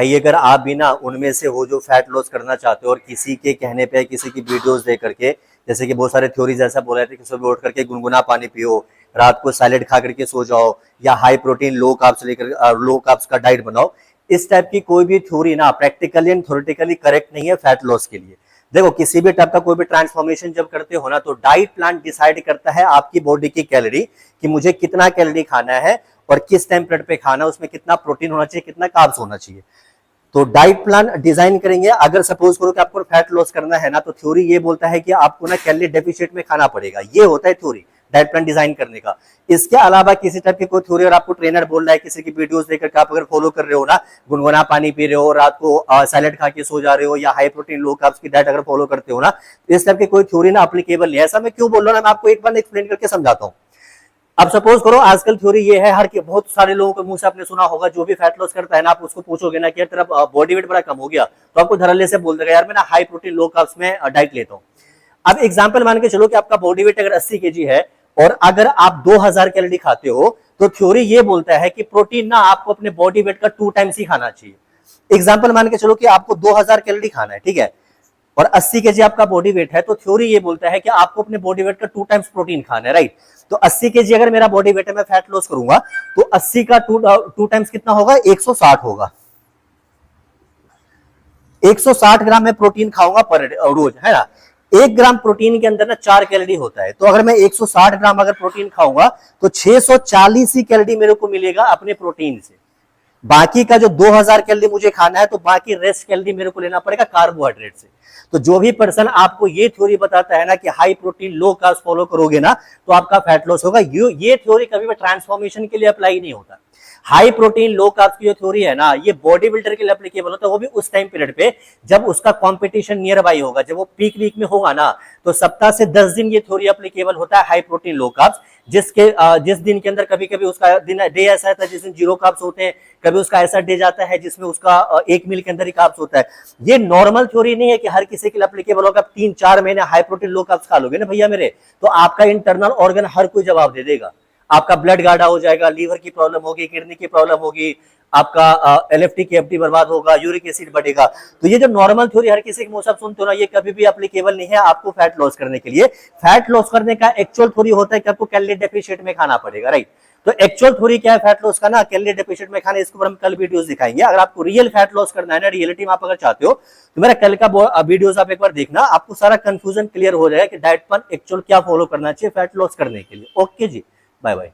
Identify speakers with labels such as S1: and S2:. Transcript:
S1: भाई अगर आप भी ना उनमें से हो जो फैट लॉस करना चाहते हो और किसी के कहने पे, किसी की वीडियोस देख करके, जैसे कि बहुत सारे थ्योरीज ऐसा बोल रहे थे कि सुबह उठ करके गुनगुना पानी पियो, रात को सैलेड खा करके सो जाओ, या हाई प्रोटीन लो कार्ब्स लेकर लो कार्ब्स का डाइट बनाओ। इस टाइप की कोई भी थ्योरी ना प्रैक्टिकली एंड थ्योरेटिकली करेक्ट नहीं है फैट लॉस के लिए। देखो किसी भी टाइप का कोई भी ट्रांसफॉर्मेशन जब करते हो ना, तो डाइट प्लान डिसाइड करता है आपकी बॉडी की कैलोरी, कि मुझे कितना कैलोरी खाना है और किस टाइम पीरियड पे खाना, उसमें कितना प्रोटीन होना चाहिए, कितना कार्ब्स होना चाहिए। तो डाइट प्लान डिजाइन करेंगे। अगर सपोज करो कि आपको फैट लॉस करना है ना, तो थ्योरी ये बोलता है कि आपको ना कैलोरी डेफिशिएट में खाना पड़ेगा, ये होता है थ्योरी डाइट प्लान डिजाइन करने का। इसके अलावा किसी टाइप की कोई थ्योरी और आपको ट्रेनर बोल रहा है, किसी की वीडियोस देखकर आप अगर फॉलो कर रहे हो ना, गुनगुना पानी पी रहे हो, रात को सैलेड खा के सो जा रहे हो, या हाई प्रोटीन लो कार्ब्स की डाइट अगर फॉलो करते हो ना, तो इस टाइप की कोई थ्योरी ना अप्लीकेबल नहीं है। ऐसा मैं क्यों बोल रहा हूँ ना, मैं आपको एक बार एक्सप्लेन करके समझाता हूँ। अब सपोज करो आजकल थ्योरी ये है, हर के बहुत सारे लोगों के मुंह से आपने सुना होगा, जो भी फैट लॉस करता है ना, आप उसको पूछोगे ना कि यार तेरा बॉडी वेट बड़ा कम हो गया, तो आपको धड़ल्ले से बोल देगा यार मैं ना हाई प्रोटीन लो कार्ब्स में डाइट लेता हूँ। अब एग्जांपल मान के चलो कि आपका बॉडी वेट अगर 80 केजी है और अगर आप 2000 कैलोरी खाते हो, तो थ्योरी ये बोलता है कि प्रोटीन ना आपको अपने बॉडी वेट का 2 टाइम्स ही खाना चाहिए। एग्जांपल मान के चलो कि आपको 2000 कैलोरी खाना है, ठीक है, और 80 केजी आपका बॉडी वेट है, तो थ्योरी ये बोलता है कि आपको अपने बॉडी वेट का 2 टाइम्स प्रोटीन खाना है, राइट। तो 80 केजी अगर मेरा बॉडी वेट है, मैं फैट लॉस करूंगा, तो 80 का 2 टाइम्स कितना होगा, 160 होगा। 160 ग्राम में प्रोटीन खाऊंगा पर रोज, है ना। 1 ग्राम प्रोटीन के अंदर ना 4 कैलोरी होता है, तो अगर मैं 160 ग्राम अगर प्रोटीन खाऊंगा, तो 640 ही कैलोरी मेरे को मिलेगा अपने प्रोटीन से। बाकी का जो 2000 कैलोरी मुझे खाना है, तो बाकी रेस्ट कैलोरी मेरे को लेना पड़ेगा कार्बोहाइड्रेट से। तो जो भी पर्सन आपको ये थ्योरी बताता है ना कि high protein low carbs follow करोगे ना, तो आपका फैट लॉस होगा, ये थ्योरी कभी भी ट्रांसफॉर्मेशन के लिए अप्लाई नहीं होता। हाई प्रोटीन लो कार्ब्स की जो थ्योरी है ना, ये बॉडी बिल्डर के लिए एप्लीकेबल होता है, वो भी उस टाइम पीरियड पे जब उसका कंपटीशन नियर बाई होगा, जब वो पीक वीक में होगा ना, तो सप्ताह से 10 दिन ये थ्योरी एप्लीकेबल होता है हाई प्रोटीन लो कार्ब्स। जिस दिन के अंदर कभी कभी उसका डे ऐसा रहता है जिस दिन 0 कार्ब्स होते हैं, कभी उसका ऐसा डे जाता है जिसमें उसका 1 मील के अंदर ही कार्ब्स होता है। ये नॉर्मल थ्योरी नहीं है कि हर किसी के लिए एप्लीकेबल होगा। 3-4 महीने हाई प्रोटीन लो कार्ब्स खा लोगे ना भैया मेरे, तो आपका इंटरनल ऑर्गन हर कोई जवाब दे देगा। आपका ब्लड गाढ़ा हो जाएगा, लीवर की प्रॉब्लम होगी, किडनी की प्रॉब्लम होगी, आपका एलएफटी केएफटी बर्बाद होगा, यूरिक एसिड बढ़ेगा। तो ये जो नॉर्मल थ्योरी हर किसी के मुंह से सुनते हो ना, ये कभी भी एप्लीकेबल नहीं है आपको फैट लॉस करने के लिए। फैट लॉस करने का एक्चुअल थ्योरी होता है कि आपको कैलोरी डेफिशिएट में खाना पड़ेगा, राइट। तो एक्चुअल थ्योरी क्या है फैट लॉस का ना, कैलोरी डेफिशिएट में खाना, इसके ऊपर हम कल वीडियोस दिखाएंगे। अगर आपको रियल फैट लॉस करना है ना, रियलिटी में आप अगर चाहते हो, तो मेरा कल का वीडियोस आप एक बार देखना, आपको सारा कंफ्यूजन क्लियर हो जाएगा कि डाइट प्लान एक्चुअल क्या फॉलो करना चाहिए फैट लॉस करने के लिए। ओके जी, बाय बाय।